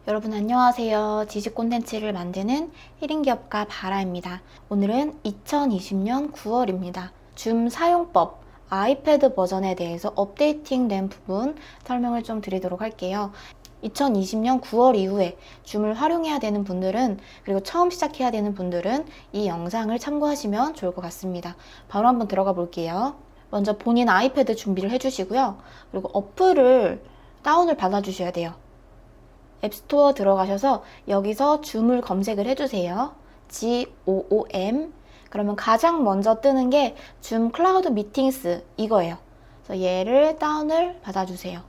여러분 안녕하세요. 지식 콘텐츠를 만드는 힐링기업가 바라입니다. 오늘은 2020년 9월입니다. 줌 사용법, 아이패드 버전에 대해서 업데이팅된 부분 설명을 좀 드리도록 할게요. 2020년 9월 이후에 줌을 활용해야 되는 분들은, 그리고 처음 시작해야 되는 분들은 이 영상을 참고하시면 좋을 것 같습니다. 바로 한번 들어가 볼게요. 먼저 본인 아이패드 준비를 해주시고요. 그리고 어플을 다운을 받아 주셔야 돼요. 앱스토어 들어가셔서 여기서 줌을 검색을 해주세요. GOOM. 그러면 가장 먼저 뜨는 게 줌 클라우드 미팅스 이거예요. 그래서 얘를 다운을 받아주세요.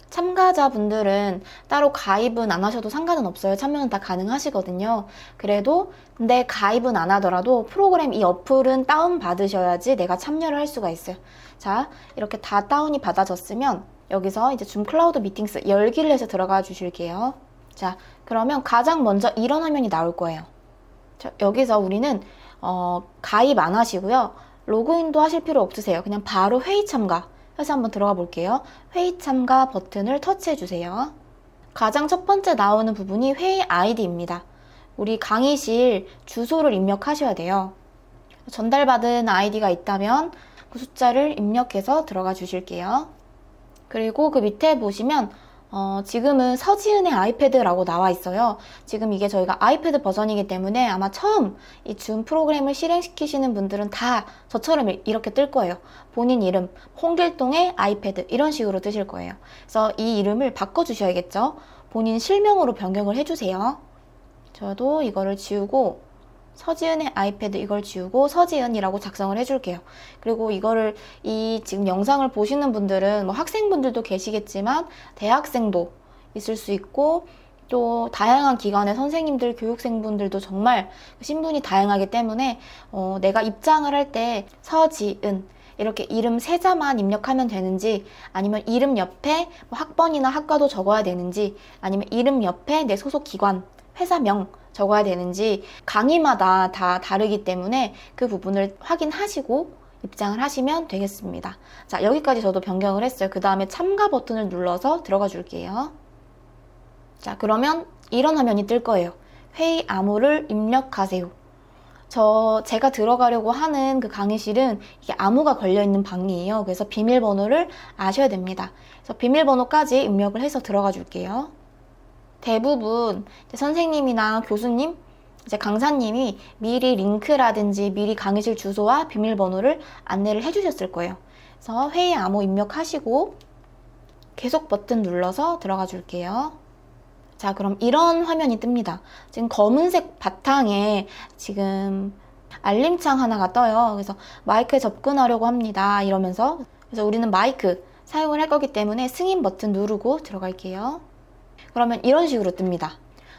참가자분들은 따로 가입은 안 하셔도 상관은 없어요. 참여는 다 가능하시거든요. 그래도 근데 가입은 안 하더라도 프로그램 이 어플은 다운 받으셔야지 내가 참여를 할 수가 있어요. 자, 이렇게 다 다운이 받아졌으면 여기서 이제 줌 클라우드 미팅스 열기를 해서 들어가 주실게요. 자, 그러면 가장 먼저 이런 화면이 나올 거예요. 자, 여기서 우리는 가입 안 하시고요. 로그인도 하실 필요 없으세요. 그냥 바로 회의 참가 해서 한번 들어가 볼게요. 회의 참가 버튼을 터치해 주세요. 가장 첫 번째 나오는 부분이 회의 아이디입니다. 우리 강의실 주소를 입력하셔야 돼요. 전달받은 아이디가 있다면 그 숫자를 입력해서 들어가 주실게요. 그리고 그 밑에 보시면 지금은 서지은의 아이패드라고 나와 있어요. 지금 이게 저희가 아이패드 버전이기 때문에 아마 처음 이 줌 프로그램을 실행시키시는 분들은 다 저처럼 이렇게 뜰 거예요. 본인 이름, 홍길동의 아이패드 이런 식으로 뜨실 거예요. 그래서 이 이름을 바꿔주셔야겠죠. 본인 실명으로 변경을 해주세요. 저도 이거를 지우고 서지은의 아이패드 이걸 지우고 서지은이라고 작성을 해줄게요. 그리고 이거를 지금 영상을 보시는 분들은 뭐 학생분들도 계시겠지만 대학생도 있을 수 있고 또 다양한 기관의 선생님들, 교육생분들도 정말 신분이 다양하기 때문에 내가 입장을 할 때 서지은 이렇게 이름 세 자만 입력하면 되는지, 아니면 이름 옆에 뭐 학번이나 학과도 적어야 되는지, 아니면 이름 옆에 내 소속 기관, 회사명 적어야 되는지 강의마다 다 다르기 때문에 그 부분을 확인하시고 입장을 하시면 되겠습니다. 자, 여기까지 저도 변경을 했어요. 그 다음에 참가 버튼을 눌러서 들어가 줄게요. 자, 그러면 이런 화면이 뜰 거예요. 회의 암호를 입력하세요. 제가 들어가려고 하는 그 강의실은 이게 암호가 걸려있는 방이에요. 그래서 비밀번호를 아셔야 됩니다. 그래서 비밀번호까지 입력을 해서 들어가 줄게요. 대부분 선생님이나 교수님, 이제 강사님이 미리 링크라든지 미리 강의실 주소와 비밀번호를 안내를 해주셨을 거예요. 그래서 회의 암호 입력하시고 계속 버튼 눌러서 들어가 줄게요. 자, 그럼 이런 화면이 뜹니다. 지금 검은색 바탕에 지금 알림창 하나가 떠요. 그래서 마이크에 접근하려고 합니다. 이러면서. 그래서 우리는 마이크 사용을 할 거기 때문에 승인 버튼 누르고 들어갈게요. 그러면 이런 식으로 뜹니다.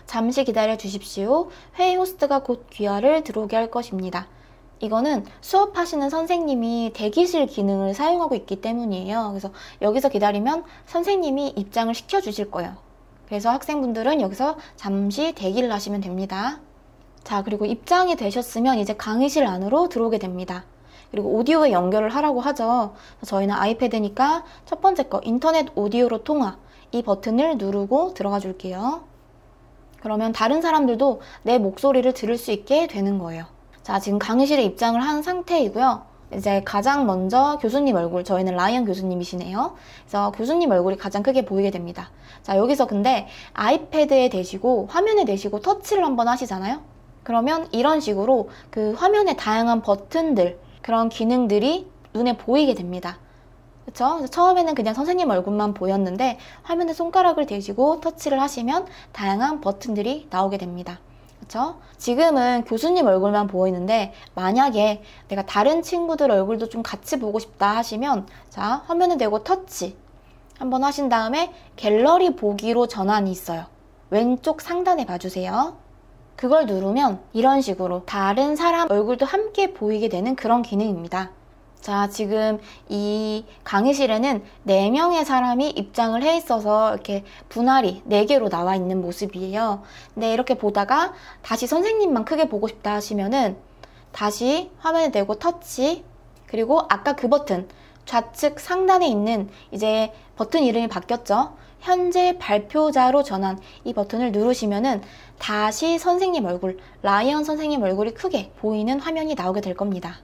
잠시 기다려 주십시오. 회의 호스트가 곧 귀하를 들어오게 할 것입니다. 이거는 수업하시는 선생님이 대기실 기능을 사용하고 있기 때문이에요. 그래서 여기서 기다리면 선생님이 입장을 시켜 주실 거예요. 그래서 학생분들은 여기서 잠시 대기를 하시면 됩니다. 자, 그리고 입장이 되셨으면 이제 강의실 안으로 들어오게 됩니다. 그리고 오디오에 연결을 하라고 하죠. 저희는 아이패드니까 첫 번째 거 인터넷 오디오로 통화, 이 버튼을 누르고 들어가 줄게요. 그러면 다른 사람들도 내 목소리를 들을 수 있게 되는 거예요. 자, 지금 강의실에 입장을 한 상태이고요. 이제 가장 먼저 교수님 얼굴, 저희는 라이언 교수님이시네요. 그래서 교수님 얼굴이 가장 크게 보이게 됩니다. 자, 여기서 근데 아이패드에 대시고 화면에 대시고 터치를 한번 하시잖아요. 그러면 이런 식으로 그 화면에 다양한 버튼들, 그런 기능들이 눈에 보이게 됩니다. 그쵸? 처음에는 그냥 선생님 얼굴만 보였는데 화면에 손가락을 대시고 터치를 하시면 다양한 버튼들이 나오게 됩니다. 그쵸? 지금은 교수님 얼굴만 보이는데 만약에 내가 다른 친구들 얼굴도 좀 같이 보고 싶다 하시면 자, 화면에 대고 터치 한번 하신 다음에 갤러리 보기로 전환이 있어요. 왼쪽 상단에 봐주세요. 그걸 누르면 이런 식으로 다른 사람 얼굴도 함께 보이게 되는 그런 기능입니다. 자, 지금 이 강의실에는 4명의 사람이 입장을 해 있어서 이렇게 분할이 4개로 나와 있는 모습이에요. 근데 이렇게 보다가 다시 선생님만 크게 보고 싶다 하시면은 다시 화면에 대고 터치, 그리고 아까 그 버튼 좌측 상단에 있는 이제 버튼 이름이 바뀌었죠. 현재 발표자로 전환 이 버튼을 누르시면은 다시 선생님 얼굴, 라이언 선생님 얼굴이 크게 보이는 화면이 나오게 될 겁니다.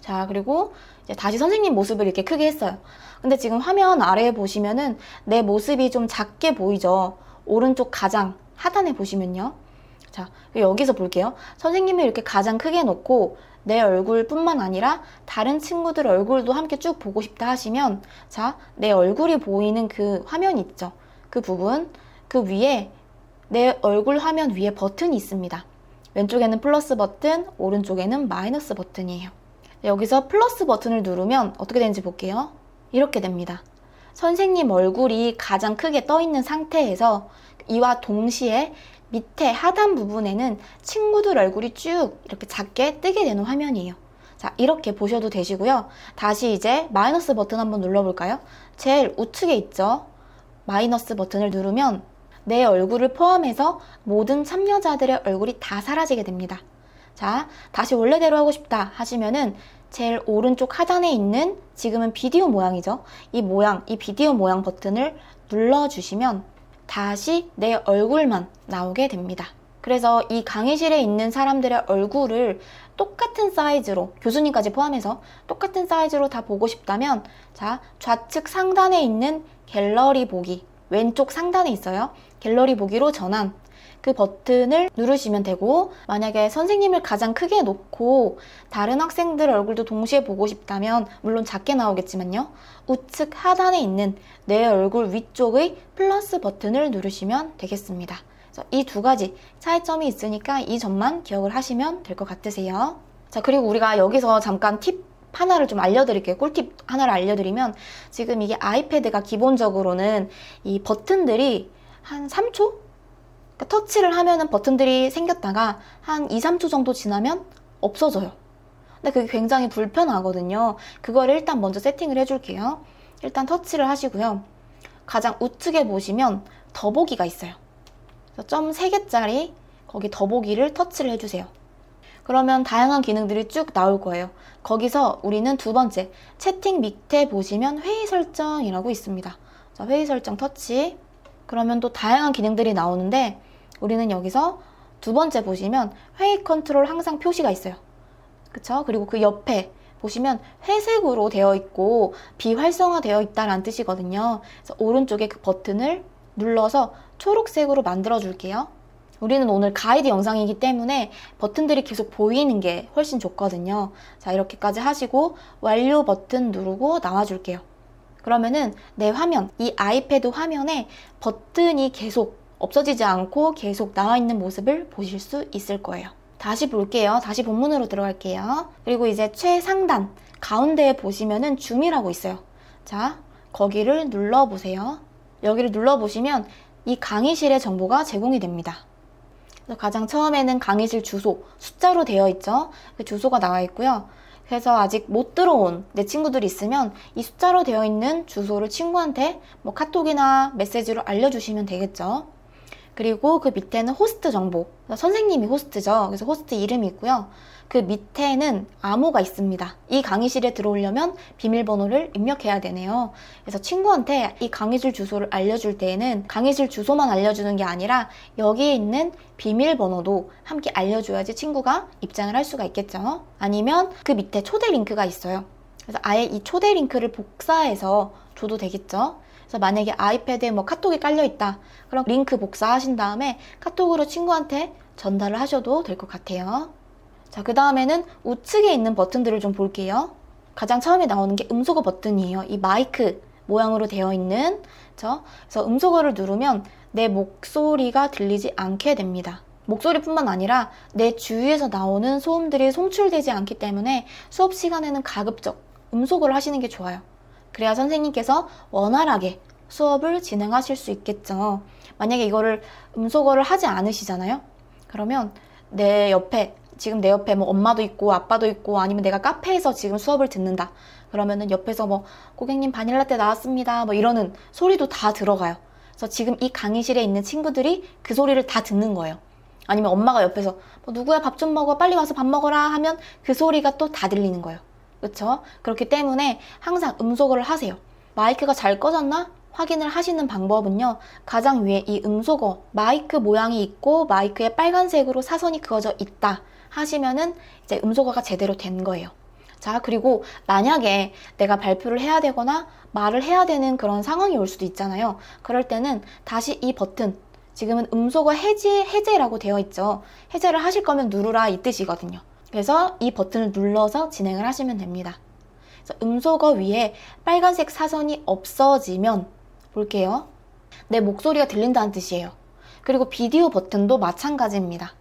자, 그리고 이제 다시 선생님 모습을 이렇게 크게 했어요. 근데 지금 화면 아래에 보시면은 내 모습이 좀 작게 보이죠? 오른쪽 가장 하단에 보시면요. 자, 여기서 볼게요. 선생님이 이렇게 가장 크게 놓고 내 얼굴뿐만 아니라 다른 친구들 얼굴도 함께 쭉 보고 싶다 하시면, 자, 내 얼굴이 보이는 그 화면 있죠? 그 부분, 그 위에 내 얼굴 화면 위에 버튼이 있습니다. 왼쪽에는 플러스 버튼, 오른쪽에는 마이너스 버튼이에요. 여기서 플러스 버튼을 누르면 어떻게 되는지 볼게요. 이렇게 됩니다. 선생님 얼굴이 가장 크게 떠 있는 상태에서 이와 동시에 밑에 하단 부분에는 친구들 얼굴이 쭉 이렇게 작게 뜨게 되는 화면이에요. 자, 이렇게 보셔도 되시고요. 다시 이제 마이너스 버튼 한번 눌러볼까요? 제일 우측에 있죠? 마이너스 버튼을 누르면 내 얼굴을 포함해서 모든 참여자들의 얼굴이 다 사라지게 됩니다. 자, 다시 원래대로 하고 싶다 하시면은 제일 오른쪽 하단에 있는 지금은 비디오 모양이죠? 이 모양, 이 비디오 모양 버튼을 눌러주시면 다시 내 얼굴만 나오게 됩니다. 그래서 이 강의실에 있는 사람들의 얼굴을 똑같은 사이즈로, 교수님까지 포함해서 똑같은 사이즈로 다 보고 싶다면, 자, 좌측 상단에 있는 갤러리 보기, 왼쪽 상단에 있어요. 갤러리 보기로 전환. 그 버튼을 누르시면 되고, 만약에 선생님을 가장 크게 놓고 다른 학생들 얼굴도 동시에 보고 싶다면, 물론 작게 나오겠지만요, 우측 하단에 있는 내 얼굴 위쪽의 플러스 버튼을 누르시면 되겠습니다. 그래서 이 두 가지 차이점이 있으니까 이 점만 기억을 하시면 될 것 같으세요. 자, 그리고 우리가 여기서 잠깐 팁 하나를 좀 알려드릴게요. 꿀팁 하나를 알려드리면, 지금 이게 아이패드가 기본적으로는 이 버튼들이 한 3초? 그러니까 터치를 하면은 버튼들이 생겼다가 한 2, 3초 정도 지나면 없어져요. 근데 그게 굉장히 불편하거든요. 그거를 일단 먼저 세팅을 해줄게요. 일단 터치를 하시고요. 가장 우측에 보시면 더보기가 있어요. 그래서 점 3개짜리 거기 더보기를 터치를 해주세요. 그러면 다양한 기능들이 쭉 나올 거예요. 거기서 우리는 두 번째, 채팅 밑에 보시면 회의 설정이라고 있습니다. 자, 회의 설정 터치. 그러면 또 다양한 기능들이 나오는데, 우리는 여기서 두 번째 보시면 회의 컨트롤 항상 표시가 있어요. 그쵸? 그리고 그 옆에 보시면 회색으로 되어 있고 비활성화 되어 있다라는 뜻이거든요. 그래서 오른쪽에 그 버튼을 눌러서 초록색으로 만들어 줄게요. 우리는 오늘 가이드 영상이기 때문에 버튼들이 계속 보이는 게 훨씬 좋거든요. 자, 이렇게까지 하시고 완료 버튼 누르고 나와 줄게요. 그러면은 내 화면, 이 아이패드 화면에 버튼이 계속 없어지지 않고 계속 나와 있는 모습을 보실 수 있을 거예요. 다시 볼게요. 다시 본문으로 들어갈게요. 그리고 이제 최상단 가운데에 보시면은 줌이라고 있어요. 자, 거기를 눌러보세요. 여기를 눌러보시면 이 강의실의 정보가 제공이 됩니다. 그래서 가장 처음에는 강의실 주소, 숫자로 되어 있죠. 그 주소가 나와 있고요. 그래서 아직 못 들어온 내 친구들이 있으면 이 숫자로 되어 있는 주소를 친구한테 뭐 카톡이나 메시지로 알려주시면 되겠죠. 그리고 그 밑에는 호스트 정보, 선생님이 호스트죠. 그래서 호스트 이름이 있고요. 그 밑에는 암호가 있습니다. 이 강의실에 들어오려면 비밀번호를 입력해야 되네요. 그래서 친구한테 이 강의실 주소를 알려줄 때에는 강의실 주소만 알려주는 게 아니라 여기에 있는 비밀번호도 함께 알려줘야지 친구가 입장을 할 수가 있겠죠. 아니면 그 밑에 초대 링크가 있어요. 그래서 아예 이 초대 링크를 복사해서 줘도 되겠죠. 그래서 만약에 아이패드에 뭐 카톡이 깔려 있다. 그럼 링크 복사하신 다음에 카톡으로 친구한테 전달을 하셔도 될 것 같아요. 자, 그 다음에는 우측에 있는 버튼들을 좀 볼게요. 가장 처음에 나오는 게 음소거 버튼이에요. 이 마이크 모양으로 되어 있는, 그래서 음소거를 누르면 내 목소리가 들리지 않게 됩니다. 목소리뿐만 아니라 내 주위에서 나오는 소음들이 송출되지 않기 때문에 수업 시간에는 가급적 음소거를 하시는 게 좋아요. 그래야 선생님께서 원활하게 수업을 진행하실 수 있겠죠. 만약에 이거를 음소거를 하지 않으시잖아요. 그러면 지금 내 옆에 뭐 엄마도 있고 아빠도 있고 아니면 내가 카페에서 지금 수업을 듣는다. 그러면은 옆에서 뭐 고객님 바닐라떼 나왔습니다. 뭐 이러는 소리도 다 들어가요. 그래서 지금 이 강의실에 있는 친구들이 그 소리를 다 듣는 거예요. 아니면 엄마가 옆에서 뭐 누구야 밥 좀 먹어 빨리 와서 밥 먹어라 하면 그 소리가 또 다 들리는 거예요. 그렇죠? 그렇기 때문에 항상 음소거를 하세요. 마이크가 잘 꺼졌나? 확인을 하시는 방법은요. 가장 위에 이 음소거 마이크 모양이 있고 마이크에 빨간색으로 사선이 그어져 있다 하시면은 이제 음소거가 제대로 된 거예요. 자, 그리고 만약에 내가 발표를 해야 되거나 말을 해야 되는 그런 상황이 올 수도 있잖아요. 그럴 때는 다시 이 버튼, 지금은 음소거 해제라고 되어 있죠. 해제를 하실 거면 누르라 이 뜻이거든요. 그래서 이 버튼을 눌러서 진행을 하시면 됩니다. 그래서 음소거 위에 빨간색 사선이 없어지면 볼게요. 내 목소리가 들린다는 뜻이에요. 그리고 비디오 버튼도 마찬가지입니다.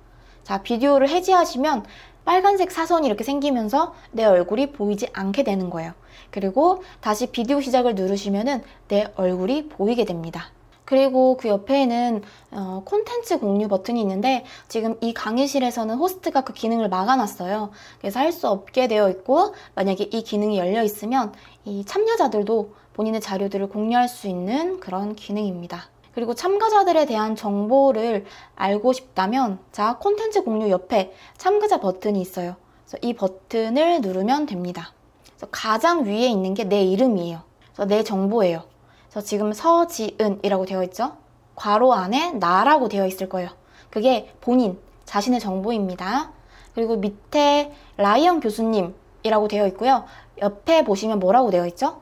자, 비디오를 해제하시면 빨간색 사선이 이렇게 생기면서 내 얼굴이 보이지 않게 되는 거예요. 그리고 다시 비디오 시작을 누르시면은 내 얼굴이 보이게 됩니다. 그리고 그 옆에는 콘텐츠 공유 버튼이 있는데 지금 이 강의실에서는 호스트가 그 기능을 막아놨어요. 그래서 할 수 없게 되어 있고, 만약에 이 기능이 열려 있으면 이 참여자들도 본인의 자료들을 공유할 수 있는 그런 기능입니다. 그리고 참가자들에 대한 정보를 알고 싶다면, 자, 콘텐츠 공유 옆에 참가자 버튼이 있어요. 그래서 이 버튼을 누르면 됩니다. 그래서 가장 위에 있는 게 내 이름이에요. 그래서 내 정보예요. 그래서 지금 서지은이라고 되어 있죠? 괄호 안에 나라고 되어 있을 거예요. 그게 본인, 자신의 정보입니다. 그리고 밑에 라이언 교수님이라고 되어 있고요. 옆에 보시면 뭐라고 되어 있죠?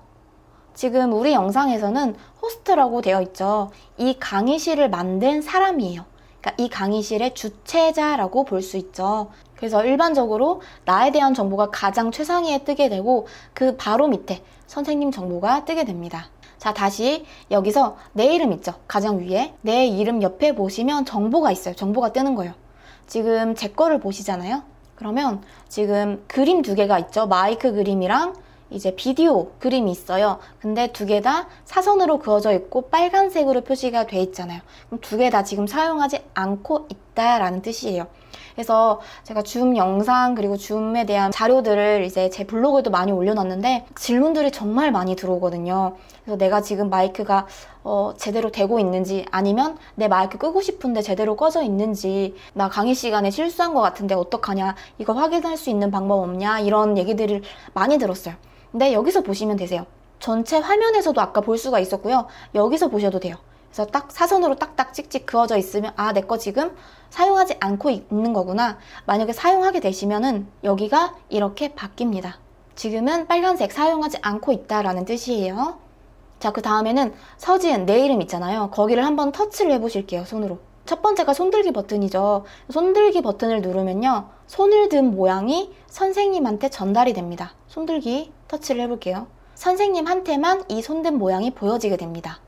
지금 우리 영상에서는 호스트라고 되어 있죠. 이 강의실을 만든 사람이에요. 그러니까 이 강의실의 주체자라고 볼 수 있죠. 그래서 일반적으로 나에 대한 정보가 가장 최상위에 뜨게 되고, 그 바로 밑에 선생님 정보가 뜨게 됩니다. 자, 다시 여기서 내 이름 있죠? 가장 위에 내 이름 옆에 보시면 정보가 있어요. 정보가 뜨는 거예요. 지금 제 거를 보시잖아요. 그러면 지금 그림 두 개가 있죠. 마이크 그림이랑 이제 비디오 그림이 있어요. 근데 두 개 다 사선으로 그어져 있고 빨간색으로 표시가 돼 있잖아요. 그럼 두 개 다 지금 사용하지 않고 있다라는 뜻이에요. 그래서 제가 줌 영상 그리고 줌에 대한 자료들을 이제 제 블로그에도 많이 올려놨는데 질문들이 정말 많이 들어오거든요. 그래서 내가 지금 마이크가 제대로 되고 있는지, 아니면 내 마이크 끄고 싶은데 제대로 꺼져 있는지, 나 강의 시간에 실수한 것 같은데 어떡하냐, 이거 확인할 수 있는 방법 없냐, 이런 얘기들을 많이 들었어요. 근데 여기서 보시면 되세요. 전체 화면에서도 아까 볼 수가 있었고요. 여기서 보셔도 돼요. 그래서 딱 사선으로 딱딱 찍찍 그어져 있으면, 아, 내 거 지금 사용하지 않고 있는 거구나. 만약에 사용하게 되시면은 여기가 이렇게 바뀝니다. 지금은 빨간색 사용하지 않고 있다라는 뜻이에요. 자, 그 다음에는 서지은, 내 이름 있잖아요. 거기를 한번 터치를 해보실게요, 손으로. 첫 번째가 손들기 버튼이죠. 손들기 버튼을 누르면요, 손을 든 모양이 선생님한테 전달이 됩니다. 손들기 터치를 해볼게요. 선생님한테만 이 손든 모양이 보여지게 됩니다.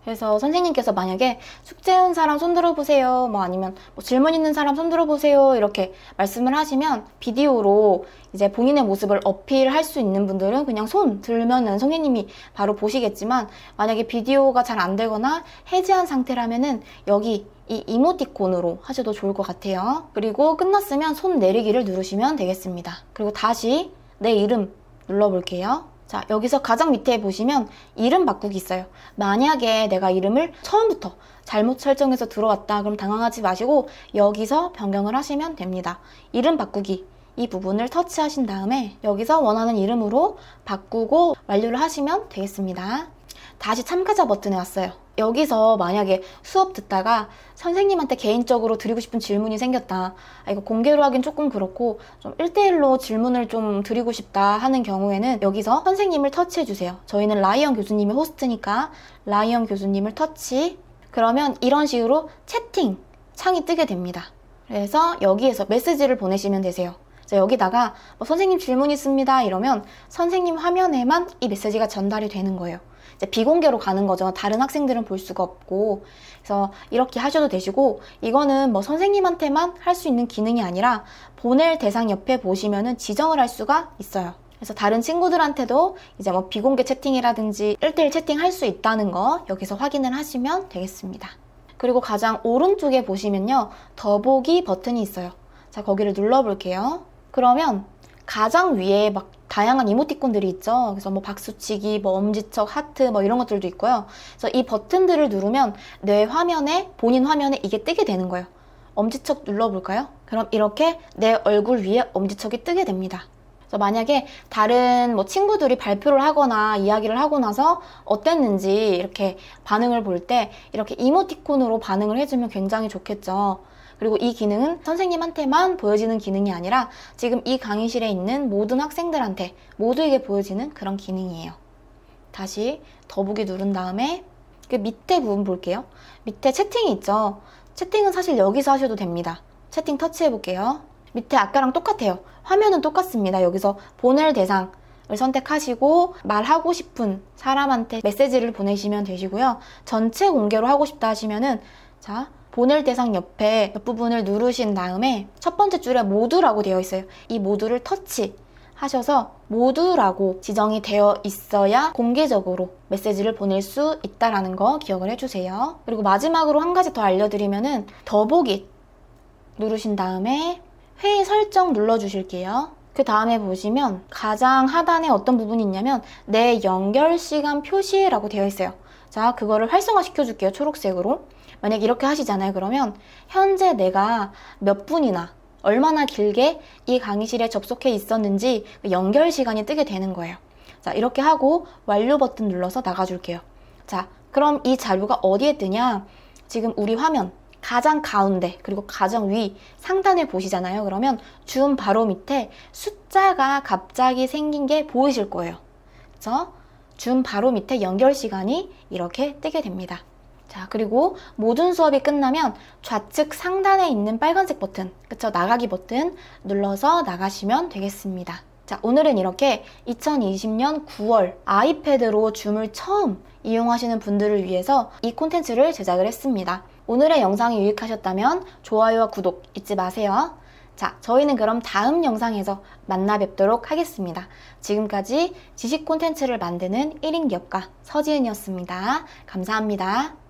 그래서 선생님께서 만약에 숙제한 사람 손 들어보세요, 뭐 아니면 뭐 질문 있는 사람 손 들어보세요, 이렇게 말씀을 하시면 비디오로 이제 본인의 모습을 어필할 수 있는 분들은 그냥 손 들면은 선생님이 바로 보시겠지만, 만약에 비디오가 잘 안 되거나 해제한 상태라면은 여기 이 이모티콘으로 하셔도 좋을 것 같아요. 그리고 끝났으면 손 내리기를 누르시면 되겠습니다. 그리고 다시 내 이름 눌러볼게요. 자, 여기서 가장 밑에 보시면 이름 바꾸기 있어요. 만약에 내가 이름을 처음부터 잘못 설정해서 들어왔다, 그럼 당황하지 마시고 여기서 변경을 하시면 됩니다. 이름 바꾸기, 이 부분을 터치하신 다음에 여기서 원하는 이름으로 바꾸고 완료를 하시면 되겠습니다. 다시 참가자 버튼에 왔어요. 여기서 만약에 수업 듣다가 선생님한테 개인적으로 드리고 싶은 질문이 생겼다, 이거 공개로 하긴 조금 그렇고 좀 1대1로 질문을 좀 드리고 싶다 하는 경우에는 여기서 선생님을 터치해 주세요. 저희는 라이언 교수님이 호스트니까 라이언 교수님을 터치. 그러면 이런 식으로 채팅 창이 뜨게 됩니다. 그래서 여기에서 메시지를 보내시면 되세요. 여기다가 뭐 선생님 질문 있습니다 이러면 선생님 화면에만 이 메시지가 전달이 되는 거예요. 이제 비공개로 가는 거죠. 다른 학생들은 볼 수가 없고. 그래서 이렇게 하셔도 되시고, 이거는 뭐 선생님한테만 할 수 있는 기능이 아니라 보낼 대상 옆에 보시면은 지정을 할 수가 있어요. 그래서 다른 친구들한테도 이제 뭐 비공개 채팅이라든지 1대1 채팅 할 수 있다는 거 여기서 확인을 하시면 되겠습니다. 그리고 가장 오른쪽에 보시면요, 더보기 버튼이 있어요. 자, 거기를 눌러볼게요. 그러면 가장 위에 막 다양한 이모티콘들이 있죠. 그래서 뭐 박수치기, 뭐 엄지척, 하트, 뭐 이런 것들도 있고요. 그래서 이 버튼들을 누르면 내 화면에, 본인 화면에 이게 뜨게 되는 거예요. 엄지척 눌러볼까요? 그럼 이렇게 내 얼굴 위에 엄지척이 뜨게 됩니다. 그래서 만약에 다른 뭐 친구들이 발표를 하거나 이야기를 하고 나서 어땠는지 이렇게 반응을 볼 때 이렇게 이모티콘으로 반응을 해주면 굉장히 좋겠죠. 그리고 이 기능은 선생님한테만 보여지는 기능이 아니라 지금 이 강의실에 있는 모든 학생들한테 모두에게 보여지는 그런 기능이에요. 다시 더보기 누른 다음에 그 밑에 부분 볼게요. 밑에 채팅이 있죠. 채팅은 사실 여기서 하셔도 됩니다. 채팅 터치해 볼게요. 밑에 아까랑 똑같아요. 화면은 똑같습니다. 여기서 보낼 대상을 선택하시고 말하고 싶은 사람한테 메시지를 보내시면 되시고요. 전체 공개로 하고 싶다 하시면은 자, 보낼 대상 옆에 옆부분을 누르신 다음에 첫 번째 줄에 모두라고 되어 있어요. 이 모두를 터치 하셔서 모두라고 지정이 되어 있어야 공개적으로 메시지를 보낼 수 있다는 거 기억을 해주세요. 그리고 마지막으로 한 가지 더 알려드리면은 더보기 누르신 다음에 회의 설정 눌러주실게요. 그 다음에 보시면 가장 하단에 어떤 부분이 있냐면 내 연결 시간 표시라고 되어 있어요. 자, 그거를 활성화 시켜줄게요. 초록색으로. 만약 이렇게 하시잖아요. 그러면 현재 내가 몇 분이나 얼마나 길게 이 강의실에 접속해 있었는지 연결 시간이 뜨게 되는 거예요. 자, 이렇게 하고 완료 버튼 눌러서 나가줄게요. 자, 그럼 이 자료가 어디에 뜨냐? 지금 우리 화면 가장 가운데 그리고 가장 위 상단을 보시잖아요. 그러면 줌 바로 밑에 숫자가 갑자기 생긴 게 보이실 거예요. 그래서 줌 바로 밑에 연결 시간이 이렇게 뜨게 됩니다. 자, 그리고 모든 수업이 끝나면 좌측 상단에 있는 빨간색 버튼, 그쵸? 나가기 버튼 눌러서 나가시면 되겠습니다. 자, 오늘은 이렇게 2020년 9월 아이패드로 줌을 처음 이용하시는 분들을 위해서 이 콘텐츠를 제작을 했습니다. 오늘의 영상이 유익하셨다면 좋아요와 구독 잊지 마세요. 자, 저희는 그럼 다음 영상에서 만나 뵙도록 하겠습니다. 지금까지 지식 콘텐츠를 만드는 1인 기업가 서지은이었습니다. 감사합니다.